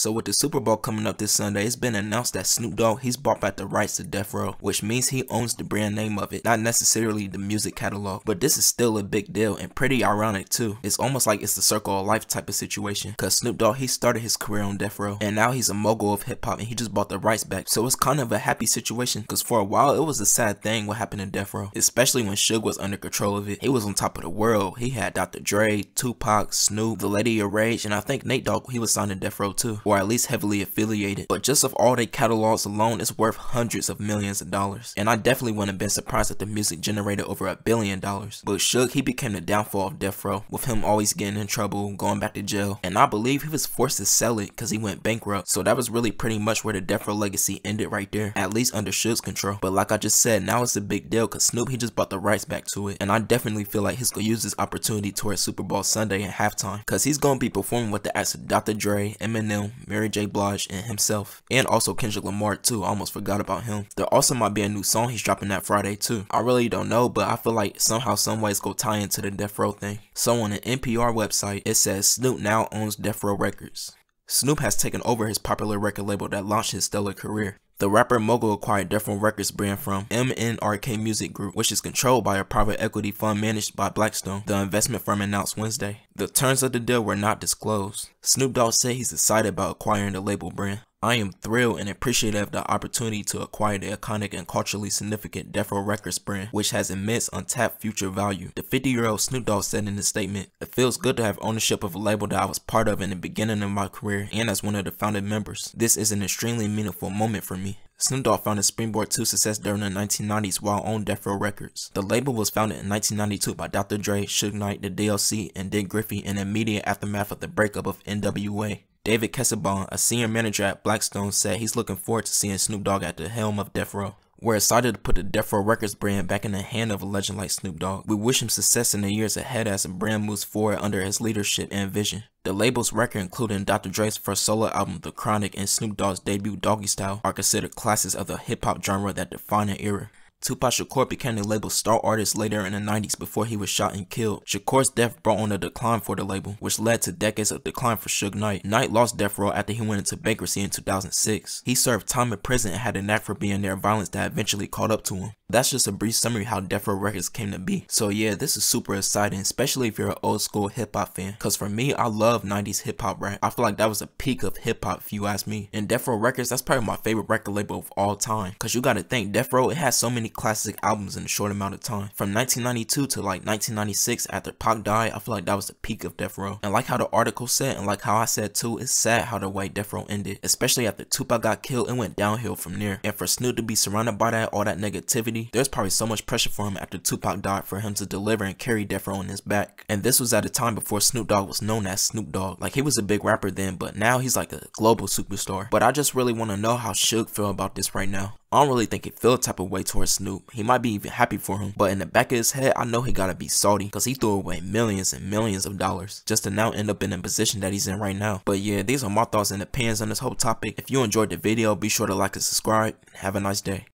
So with the Super Bowl coming up this Sunday, it's been announced that Snoop Dogg, he's bought back the rights to Death Row, which means he owns the brand name of it, not necessarily the music catalog. But this is still a big deal and pretty ironic too. It's almost like it's the circle of life type of situation, cause Snoop Dogg, he started his career on Death Row, and now he's a mogul of hip hop and he just bought the rights back. So it's kind of a happy situation, cause for a while it was a sad thing what happened in Death Row, especially when Suge was under control of it. He was on top of the world. He had Dr. Dre, Tupac, Snoop, the Lady of Rage, and I think Nate Dogg, he was signed to Death Row too, or at least heavily affiliated. But just of all their catalogs alone, it's worth hundreds of millions of dollars. And I definitely wouldn't have been surprised if the music generated over $1 billion. But Suge, he became the downfall of Death Row, with him always getting in trouble, going back to jail, and I believe he was forced to sell it because he went bankrupt. So that was really pretty much where the Death Row legacy ended right there, at least under Suge's control. But like I just said, now it's a big deal because Snoop, he just bought the rights back to it, and I definitely feel like he's gonna use this opportunity towards Super Bowl Sunday and halftime, because he's gonna be performing with the acts of Dr. Dre, Eminem, Mary J. Blige, and himself, and also Kendrick Lamar too. I almost forgot about him. There also might be a new song he's dropping that Friday too. I really don't know, but I feel like somehow some ways go tie into the Death Row thing. So on the NPR website, it says Snoop now owns Death Row Records. Snoop has taken over his popular record label that launched his stellar career. The rapper mogul acquired Death Row Records brand from MNRK Music Group, which is controlled by a private equity fund managed by Blackstone, the investment firm announced Wednesday. The terms of the deal were not disclosed. Snoop Dogg said he's excited about acquiring the label brand. I am thrilled and appreciative of the opportunity to acquire the iconic and culturally significant Death Row Records brand, which has immense untapped future value, the 50-year-old Snoop Dogg said in his statement. It feels good to have ownership of a label that I was part of in the beginning of my career and as one of the founding members. This is an extremely meaningful moment for me. Snoop Dogg found his springboard to success during the 1990s while on Death Row Records. The label was founded in 1992 by Dr. Dre, Suge Knight, the DLC, and Dick Griffey in the immediate aftermath of the breakup of NWA. David Kesselbaum, a senior manager at Blackstone, said he's looking forward to seeing Snoop Dogg at the helm of Death Row. We're excited to put the Death Row Records brand back in the hand of a legend like Snoop Dogg. We wish him success in the years ahead as the brand moves forward under his leadership and vision. The label's record, including Dr. Dre's first solo album, The Chronic, and Snoop Dogg's debut, Doggy Style, are considered classics of the hip-hop genre that define an era. Tupac Shakur became the label's star artist later in the 90s before he was shot and killed. Shakur's death brought on a decline for the label, which led to decades of decline for Suge Knight. Knight lost Death Row after he went into bankruptcy in 2006. He served time in prison and had a knack for being near violence that eventually caught up to him. That's just a brief summary how Death Row Records came to be. So yeah, this is super exciting, especially if you're an old school hip hop fan. Cause for me, I love 90s hip hop rap. I feel like that was a peak of hip hop if you ask me. And Death Row Records, that's probably my favorite record label of all time. Cause you gotta think, Death Row, it has so many classic albums in a short amount of time. From 1992 to like 1996 after Pac died, I feel like that was the peak of Death Row. And like how the article said, and like how I said too, it's sad how the way Death Row ended. Especially after Tupac got killed, it went downhill from there. And for Snoop to be surrounded by that, all that negativity, there's probably so much pressure for him after Tupac died for him to deliver and carry Death Row on his back. And this was at a time before Snoop Dogg was known as Snoop Dogg. Like, he was a big rapper then, but now he's like a global superstar. But I just really want to know how Suge feel about this right now. I don't really think he feel a type of way towards Snoop. He might be even happy for him, but in the back of his head, I know he gotta be salty because he threw away millions and millions of dollars just to now end up in the position that he's in right now. But yeah, these are my thoughts and opinions on this whole topic. If you enjoyed the video, be sure to like and subscribe. Have a nice day.